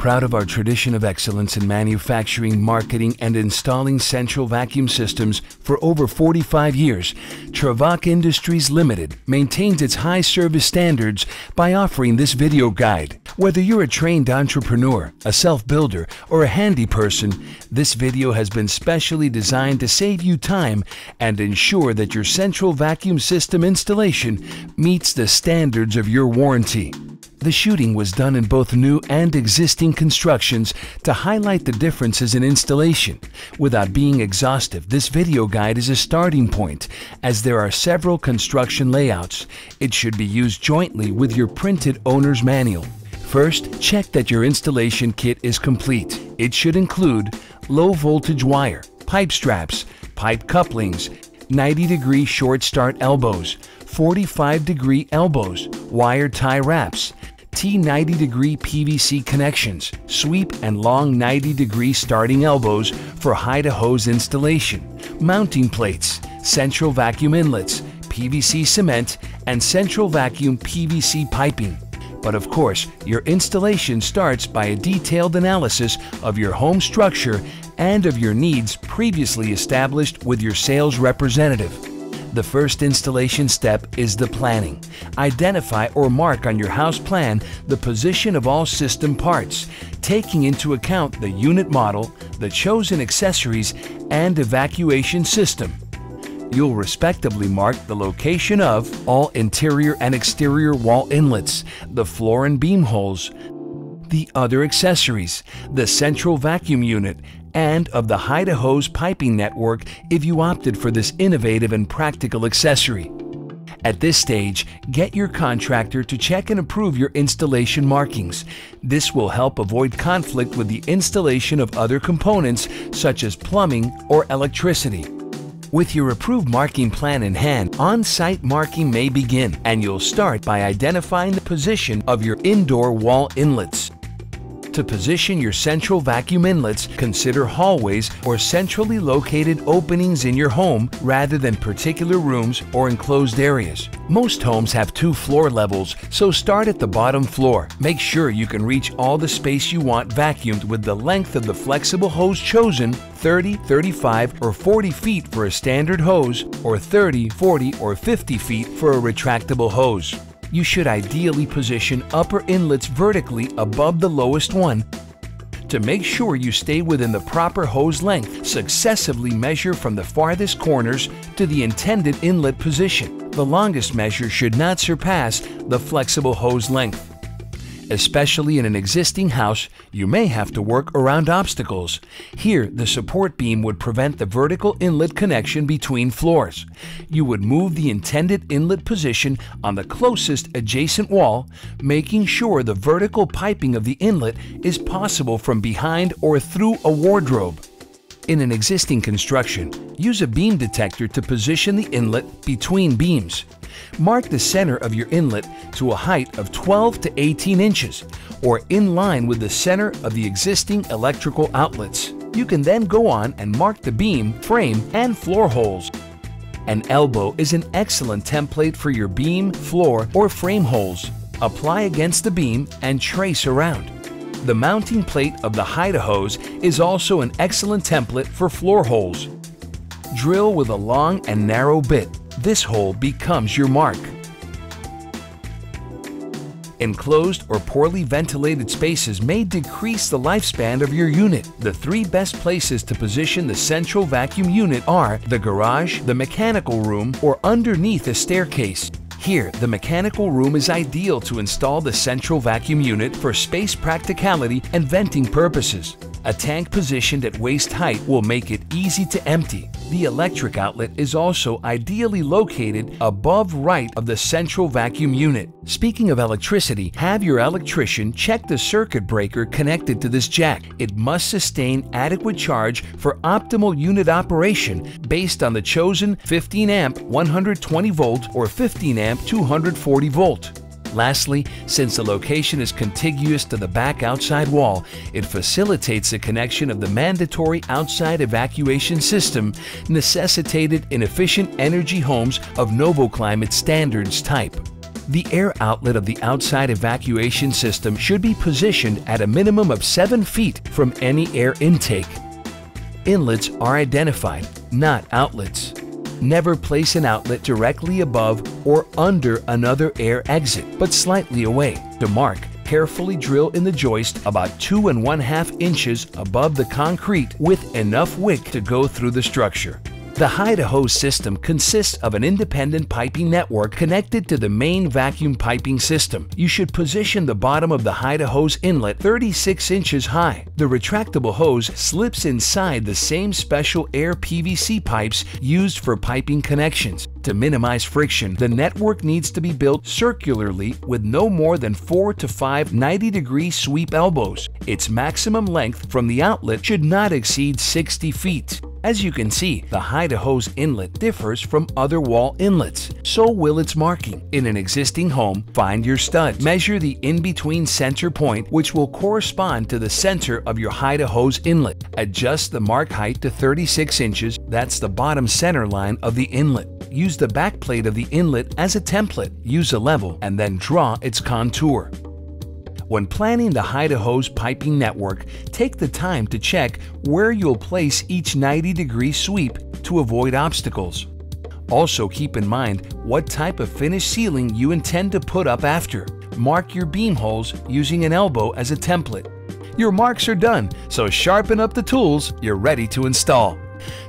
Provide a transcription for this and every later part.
Proud of our tradition of excellence in manufacturing, marketing, and installing central vacuum systems for over 45 years, Cyclovac Industries Limited maintains its high service standards by offering this video guide. Whether you're a trained entrepreneur, a self-builder, or a handy person, this video has been specially designed to save you time and ensure that your central vacuum system installation meets the standards of your warranty. The shooting was done in both new and existing constructions to highlight the differences in installation. Without being exhaustive, this video guide is a starting point, as there are several construction layouts. It should be used jointly with your printed owner's manual. First, check that your installation kit is complete. It should include low voltage wire, pipe straps, pipe couplings, 90-degree short start elbows, 45-degree elbows, wire tie wraps, T90-degree PVC connections, sweep and long 90-degree starting elbows for high-to-hose installation, mounting plates, central vacuum inlets, PVC cement, and central vacuum PVC piping. But of course, your installation starts by a detailed analysis of your home structure and of your needs previously established with your sales representative. The first installation step is the planning. Identify or mark on your house plan the position of all system parts, taking into account the unit model, the chosen accessories, and evacuation system. You'll respectively mark the location of all interior and exterior wall inlets, the floor and beam holes, the other accessories, the central vacuum unit, and of the high-to-hose piping network if you opted for this innovative and practical accessory. At this stage, get your contractor to check and approve your installation markings. This will help avoid conflict with the installation of other components such as plumbing or electricity. With your approved marking plan in hand, on-site marking may begin, and you'll start by identifying the position of your indoor wall inlets. To position your central vacuum inlets, consider hallways or centrally located openings in your home rather than particular rooms or enclosed areas. Most homes have 2 floor levels, so start at the bottom floor. Make sure you can reach all the space you want vacuumed with the length of the flexible hose chosen, 30, 35, or 40 feet for a standard hose, or 30, 40, or 50 feet for a retractable hose. You should ideally position upper inlets vertically above the lowest one. To make sure you stay within the proper hose length, successively measure from the farthest corners to the intended inlet position. The longest measure should not surpass the flexible hose length. Especially in an existing house, you may have to work around obstacles. Here, the support beam would prevent the vertical inlet connection between floors. You would move the intended inlet position on the closest adjacent wall, making sure the vertical piping of the inlet is possible from behind or through a wardrobe. In an existing construction, use a beam detector to position the inlet between beams. Mark the center of your inlet to a height of 12 to 18 inches, or in line with the center of the existing electrical outlets. You can then go on and mark the beam, frame, and floor holes. An elbow is an excellent template for your beam, floor, or frame holes. Apply against the beam and trace around. The mounting plate of the hide-a-hose is also an excellent template for floor holes. Drill with a long and narrow bit. This hole becomes your mark. Enclosed or poorly ventilated spaces may decrease the lifespan of your unit. The 3 best places to position the central vacuum unit are the garage, the mechanical room, or underneath a staircase. Here, the mechanical room is ideal to install the central vacuum unit for space practicality and venting purposes. A tank positioned at waist height will make it easy to empty. The electric outlet is also ideally located above right of the central vacuum unit. Speaking of electricity, have your electrician check the circuit breaker connected to this jack. It must sustain adequate charge for optimal unit operation based on the chosen 15 amp 120 volt or 15 amp 240 volt. Lastly, since the location is contiguous to the back outside wall, it facilitates the connection of the mandatory outside evacuation system necessitated in efficient energy homes of NovoClimate standards type. The air outlet of the outside evacuation system should be positioned at a minimum of 7 feet from any air intake. Inlets are identified, not outlets. Never place an outlet directly above or under another air exit, but slightly away. To mark, carefully drill in the joist about 2 1/2 inches above the concrete with enough wick to go through the structure. The hide-a-hose system consists of an independent piping network connected to the main vacuum piping system. You should position the bottom of the hide-a-hose inlet 36 inches high. The retractable hose slips inside the same special air PVC pipes used for piping connections. To minimize friction, the network needs to be built circularly with no more than 4 to 5 90-degree sweep elbows. Its maximum length from the outlet should not exceed 60 feet. As you can see, the hide-a-hose inlet differs from other wall inlets. So will its marking. In an existing home, find your stud. Measure the in-between center point, which will correspond to the center of your hide-a-hose inlet. Adjust the mark height to 36 inches. That's the bottom center line of the inlet. Use the back plate of the inlet as a template. Use a level and then draw its contour. When planning the hide-a-hose piping network, take the time to check where you'll place each 90-degree sweep to avoid obstacles. Also keep in mind what type of finished ceiling you intend to put up after. Mark your beam holes using an elbow as a template. Your marks are done, so sharpen up the tools, you're ready to install.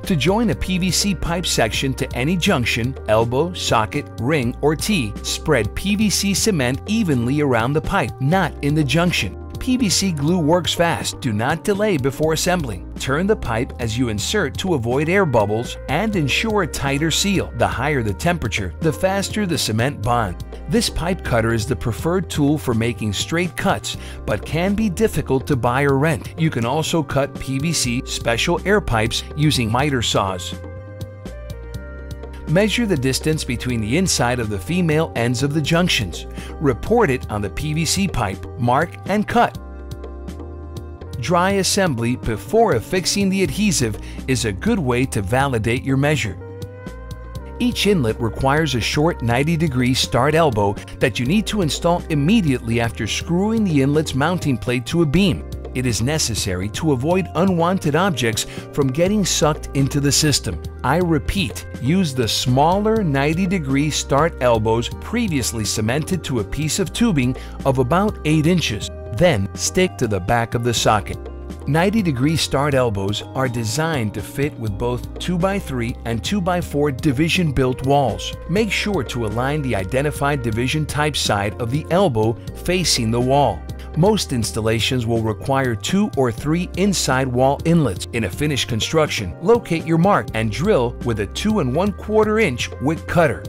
To join a PVC pipe section to any junction, elbow, socket, ring, or T, spread PVC cement evenly around the pipe, not in the junction. PVC glue works fast. Do not delay before assembling. Turn the pipe as you insert to avoid air bubbles and ensure a tighter seal. The higher the temperature, the faster the cement bond. This pipe cutter is the preferred tool for making straight cuts, but can be difficult to buy or rent. You can also cut PVC special air pipes using miter saws. Measure the distance between the inside of the female ends of the junctions. Report it on the PVC pipe, mark and cut. Dry assembly before affixing the adhesive is a good way to validate your measure. Each inlet requires a short 90-degree start elbow that you need to install immediately after screwing the inlet's mounting plate to a beam. It is necessary to avoid unwanted objects from getting sucked into the system. I repeat, use the smaller 90-degree start elbows previously cemented to a piece of tubing of about 8 inches. Then stick to the back of the socket. 90-degree start elbows are designed to fit with both 2x3 and 2x4 division-built walls. Make sure to align the identified division type side of the elbow facing the wall. Most installations will require 2 or 3 inside wall inlets. In a finished construction, locate your mark and drill with a 2 1/4 inch wick cutter.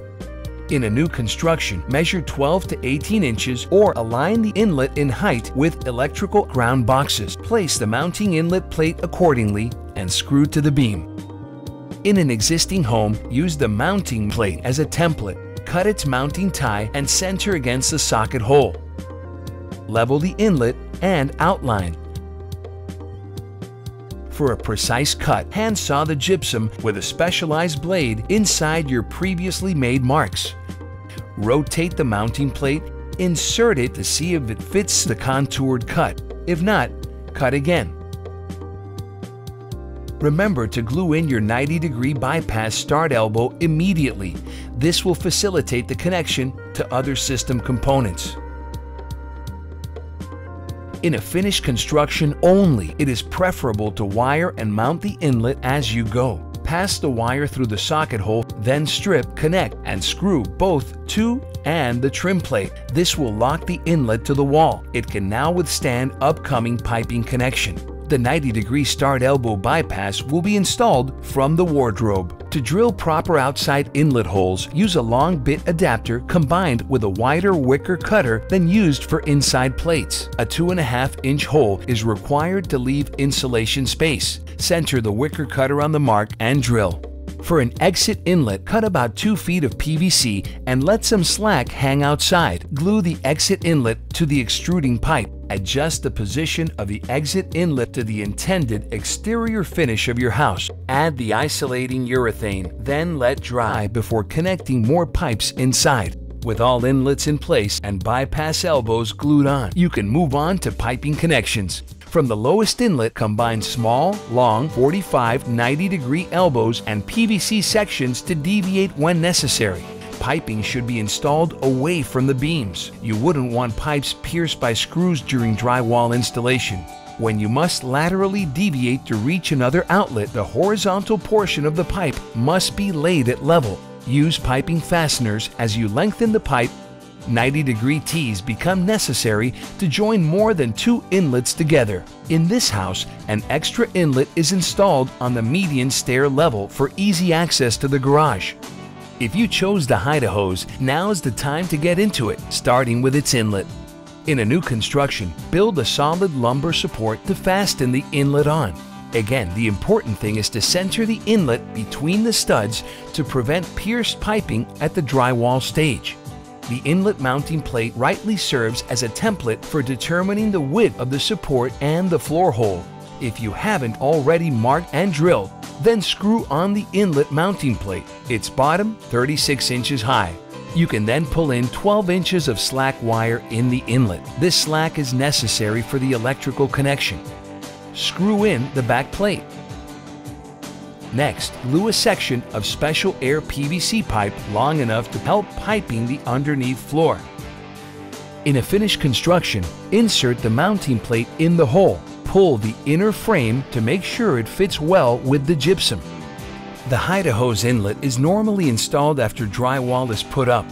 In a new construction, measure 12 to 18 inches or align the inlet in height with electrical ground boxes. Place the mounting inlet plate accordingly and screw to the beam. In an existing home, use the mounting plate as a template. Cut its mounting tie and center against the socket hole. Level the inlet and outline. For a precise cut, hand saw the gypsum with a specialized blade inside your previously made marks. Rotate the mounting plate, insert it to see if it fits the contoured cut. If not, cut again. Remember to glue in your 90-degree bypass start elbow immediately. This will facilitate the connection to other system components. In a finished construction only, it is preferable to wire and mount the inlet as you go. Pass the wire through the socket hole, then strip, connect, and screw both to and the trim plate. This will lock the inlet to the wall. It can now withstand upcoming piping connection. The 90-degree start elbow bypass will be installed from the wardrobe. To drill proper outside inlet holes, use a long bit adapter combined with a wider wicker cutter than used for inside plates. A 2.5-inch hole is required to leave insulation space. Center the wicker cutter on the mark and drill. For an exit inlet, cut about 2 feet of PVC and let some slack hang outside. Glue the exit inlet to the extruding pipe. Adjust the position of the exit inlet to the intended exterior finish of your house. Add the isolating urethane, then let dry before connecting more pipes inside. With all inlets in place and bypass elbows glued on, you can move on to piping connections. From the lowest inlet, combine small, long 45-90-degree elbows and PVC sections to deviate when necessary. Piping should be installed away from the beams. You wouldn't want pipes pierced by screws during drywall installation. When you must laterally deviate to reach another outlet, the horizontal portion of the pipe must be laid at level. Use piping fasteners as you lengthen the pipe. 90-degree tees become necessary to join more than 2 inlets together. In this house, an extra inlet is installed on the median stair level for easy access to the garage. If you chose the hide-a-hose, now is the time to get into it, starting with its inlet. In a new construction, build a solid lumber support to fasten the inlet on. Again, the important thing is to center the inlet between the studs to prevent pierced piping at the drywall stage. The inlet mounting plate rightly serves as a template for determining the width of the support and the floor hole. If you haven't already marked and drilled, then screw on the inlet mounting plate, its bottom 36 inches high. You can then pull in 12 inches of slack wire in the inlet. This slack is necessary for the electrical connection. Screw in the back plate. Next, glue a section of special air PVC pipe long enough to help piping the underneath floor. In a finished construction, insert the mounting plate in the hole. Pull the inner frame to make sure it fits well with the gypsum. The hide-a-hose inlet is normally installed after drywall is put up.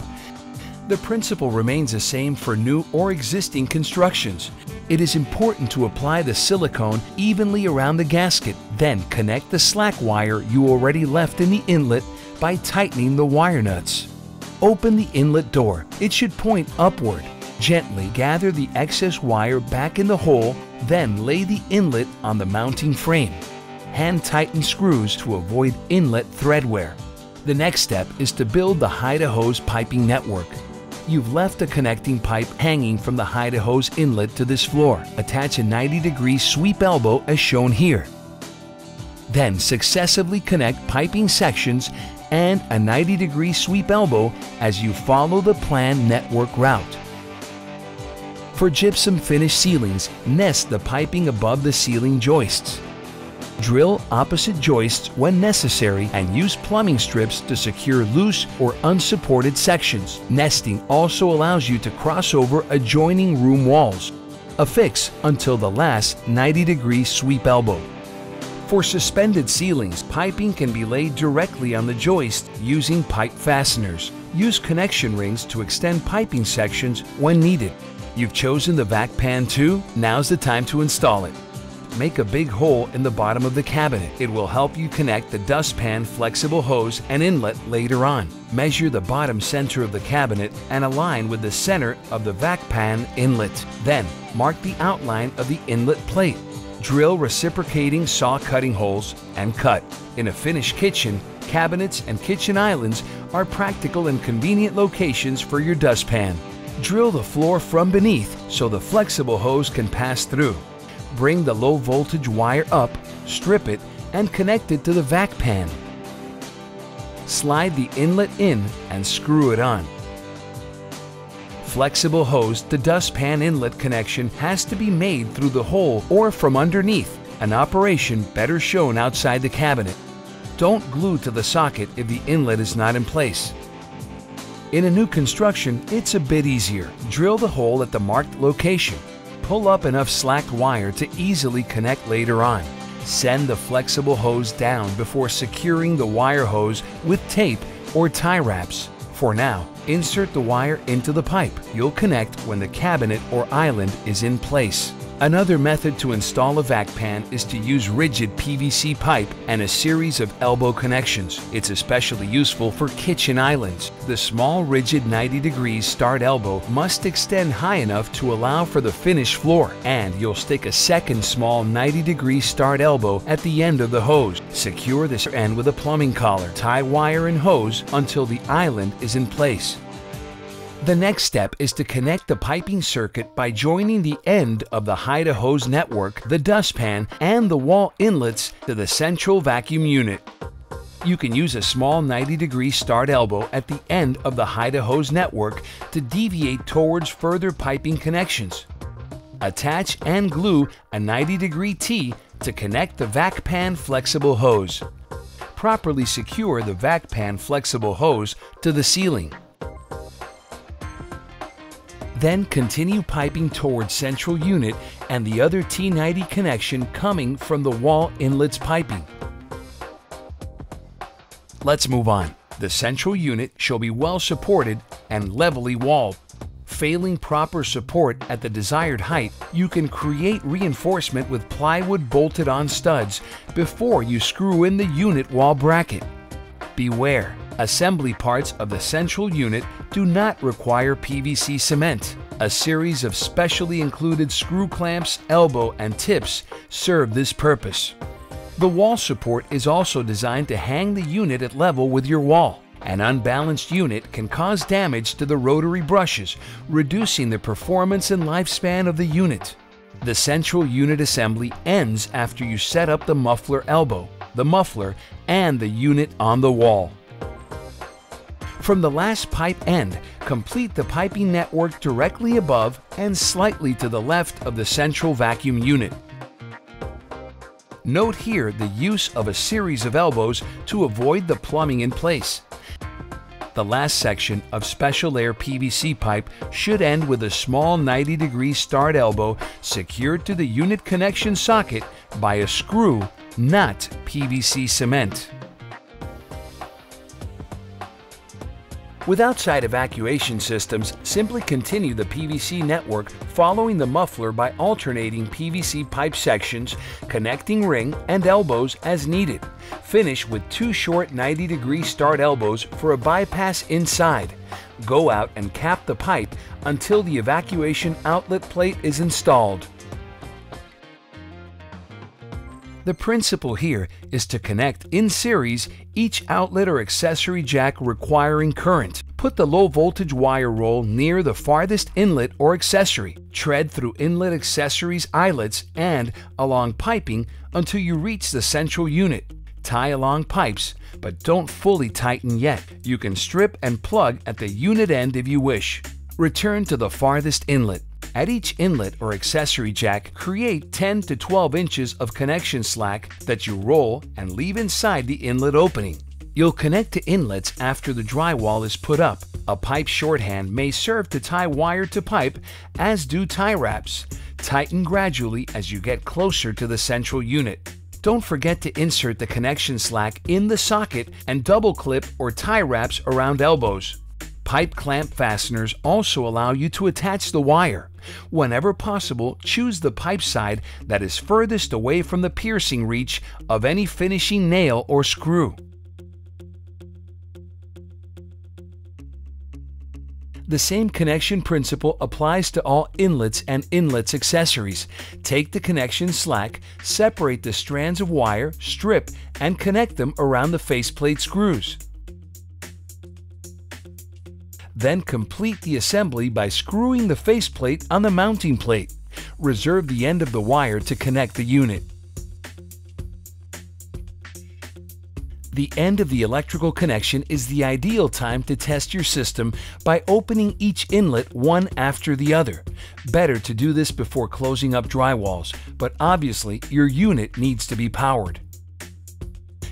The principle remains the same for new or existing constructions. It is important to apply the silicone evenly around the gasket, then connect the slack wire you already left in the inlet by tightening the wire nuts. Open the inlet door. It should point upward. Gently gather the excess wire back in the hole, then lay the inlet on the mounting frame. Hand tighten screws to avoid inlet thread wear. The next step is to build the hide-a-hose piping network. You've left a connecting pipe hanging from the hide-a-hose inlet to this floor. Attach a 90-degree sweep elbow as shown here. Then successively connect piping sections and a 90-degree sweep elbow as you follow the planned network route. For gypsum finish ceilings, nest the piping above the ceiling joists. Drill opposite joists when necessary and use plumbing strips to secure loose or unsupported sections. Nesting also allows you to cross over adjoining room walls. Affix until the last 90-degree sweep elbow. For suspended ceilings, piping can be laid directly on the joist using pipe fasteners. Use connection rings to extend piping sections when needed. You've chosen the vac pan too? Now's the time to install it. Make a big hole in the bottom of the cabinet. It will help you connect the dustpan flexible hose and inlet later on. Measure the bottom center of the cabinet and align with the center of the vac pan inlet. Then, mark the outline of the inlet plate. Drill reciprocating saw cutting holes and cut. In a finished kitchen, cabinets and kitchen islands are practical and convenient locations for your dustpan. Drill the floor from beneath so the flexible hose can pass through. Bring the low voltage wire up, strip it, and connect it to the vac pan. Slide the inlet in and screw it on. Flexible hose to dustpan inlet connection has to be made through the hole or from underneath, an operation better shown outside the cabinet. Don't glue to the socket if the inlet is not in place. In a new construction, it's a bit easier. Drill the hole at the marked location. Pull up enough slacked wire to easily connect later on. Send the flexible hose down before securing the wire hose with tape or tie wraps. For now, insert the wire into the pipe. You'll connect when the cabinet or island is in place. Another method to install a vac pan is to use rigid PVC pipe and a series of elbow connections. It's especially useful for kitchen islands. The small rigid 90-degree start elbow must extend high enough to allow for the finished floor, and you'll stick a second small 90-degree start elbow at the end of the hose. Secure this end with a plumbing collar. Tie wire and hose until the island is in place. The next step is to connect the piping circuit by joining the end of the hide-a-hose network, the dustpan, and the wall inlets to the central vacuum unit. You can use a small 90-degree start elbow at the end of the hide-a-hose network to deviate towards further piping connections. Attach and glue a 90-degree T to connect the vac pan flexible hose. Properly secure the vac pan flexible hose to the ceiling. Then continue piping towards central unit and the other T90 connection coming from the wall inlet's piping. Let's move on. The central unit shall be well supported and levelly walled. Failing proper support at the desired height, you can create reinforcement with plywood bolted on studs before you screw in the unit wall bracket. Beware, assembly parts of the central unit do not require PVC cement. A series of specially included screw clamps, elbow, and tips serve this purpose. The wall support is also designed to hang the unit at level with your wall. An unbalanced unit can cause damage to the rotary brushes, reducing the performance and lifespan of the unit. The central unit assembly ends after you set up the muffler elbow, the muffler, and the unit on the wall. From the last pipe end, complete the piping network directly above and slightly to the left of the central vacuum unit. Note here the use of a series of elbows to avoid the plumbing in place. The last section of special air PVC pipe should end with a small 90-degree start elbow secured to the unit connection socket by a screw, not PVC cement. With outside evacuation systems, simply continue the PVC network following the muffler by alternating PVC pipe sections, connecting ring and elbows as needed. Finish with 2 short 90-degree start elbows for a bypass inside. Go out and cap the pipe until the evacuation outlet plate is installed. The principle here is to connect in series each outlet or accessory jack requiring current. Put the low voltage wire roll near the farthest inlet or accessory. Tread through inlet accessories eyelets and along piping until you reach the central unit. Tie along pipes, but don't fully tighten yet. You can strip and plug at the unit end if you wish. Return to the farthest inlet. At each inlet or accessory jack, create 10 to 12 inches of connection slack that you roll and leave inside the inlet opening. You'll connect to inlets after the drywall is put up. A pipe shorthand may serve to tie wire to pipe, as do tie wraps. Tighten gradually as you get closer to the central unit. Don't forget to insert the connection slack in the socket and double clip or tie wraps around elbows. Pipe clamp fasteners also allow you to attach the wire. Whenever possible, choose the pipe side that is furthest away from the piercing reach of any finishing nail or screw. The same connection principle applies to all inlets and inlets accessories. Take the connection slack, separate the strands of wire, strip, and connect them around the faceplate screws. Then complete the assembly by screwing the faceplate on the mounting plate. Reserve the end of the wire to connect the unit. The end of the electrical connection is the ideal time to test your system by opening each inlet one after the other. Better to do this before closing up drywalls, but obviously your unit needs to be powered.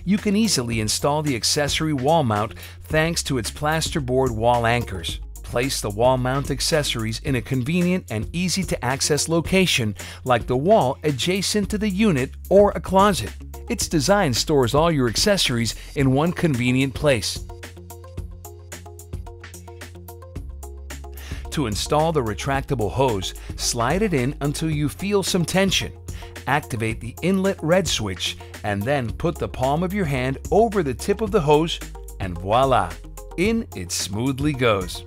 You can easily install the accessory wall mount thanks to its plasterboard wall anchors. Place the wall mount accessories in a convenient and easy to access location like the wall adjacent to the unit or a closet. Its design stores all your accessories in one convenient place. To install the retractable hose, slide it in until you feel some tension. Activate the inlet red switch and then put the palm of your hand over the tip of the hose and voila! In it smoothly goes.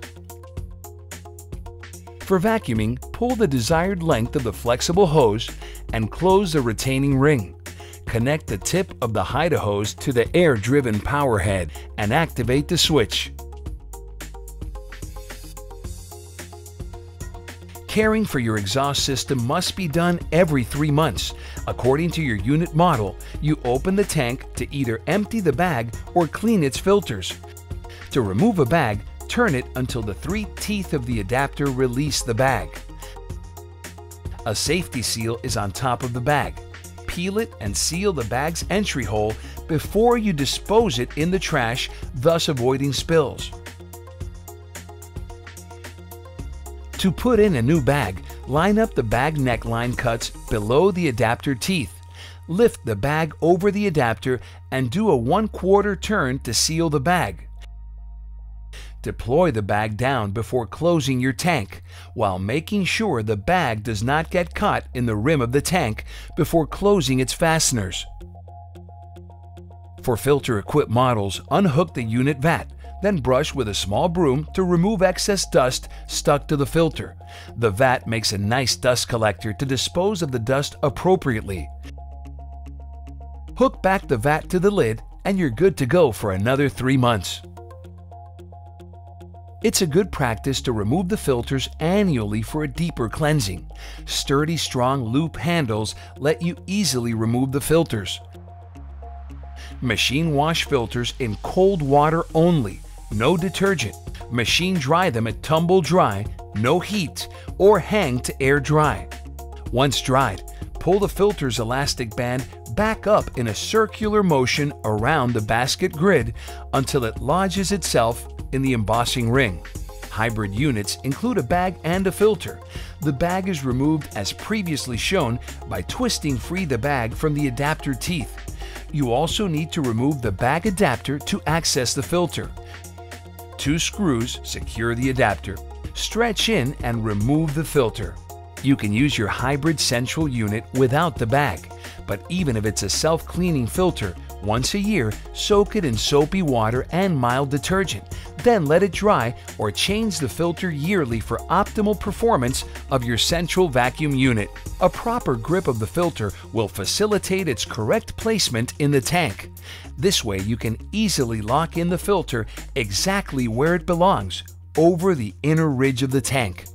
For vacuuming, pull the desired length of the flexible hose and close the retaining ring. Connect the tip of the hide-a-hose to the air-driven power head and activate the switch. Caring for your exhaust system must be done every 3 months. According to your unit model, you open the tank to either empty the bag or clean its filters. To remove a bag, turn it until the 3 teeth of the adapter release the bag. A safety seal is on top of the bag. Peel it and seal the bag's entry hole before you dispose it in the trash, thus avoiding spills. To put in a new bag, line up the bag neckline cuts below the adapter teeth. Lift the bag over the adapter and do a 1/4 turn to seal the bag. Deploy the bag down before closing your tank, while making sure the bag does not get caught in the rim of the tank before closing its fasteners. For filter-equipped models, unhook the unit vat, then brush with a small broom to remove excess dust stuck to the filter. The vat makes a nice dust collector to dispose of the dust appropriately. Hook back the vat to the lid and you're good to go for another 3 months. It's a good practice to remove the filters annually for a deeper cleansing. Sturdy, strong loop handles let you easily remove the filters. Machine wash filters in cold water only, no detergent. Machine dry them at tumble dry, no heat, or hang to air dry. Once dried, pull the filter's elastic band back up in a circular motion around the basket grid until it lodges itself in the embossing ring. Hybrid units include a bag and a filter. The bag is removed as previously shown by twisting free the bag from the adapter teeth. You also need to remove the bag adapter to access the filter. 2 screws secure the adapter. Stretch in and remove the filter. You can use your hybrid central unit without the bag, but even if it's a self-cleaning filter, once a year, soak it in soapy water and mild detergent. Then let it dry or change the filter yearly for optimal performance of your central vacuum unit. A proper grip of the filter will facilitate its correct placement in the tank. This way you can easily lock in the filter exactly where it belongs, over the inner ridge of the tank.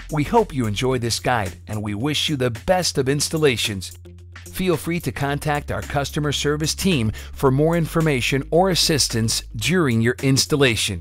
We hope you enjoy this guide and we wish you the best of installations. Feel free to contact our customer service team for more information or assistance during your installation.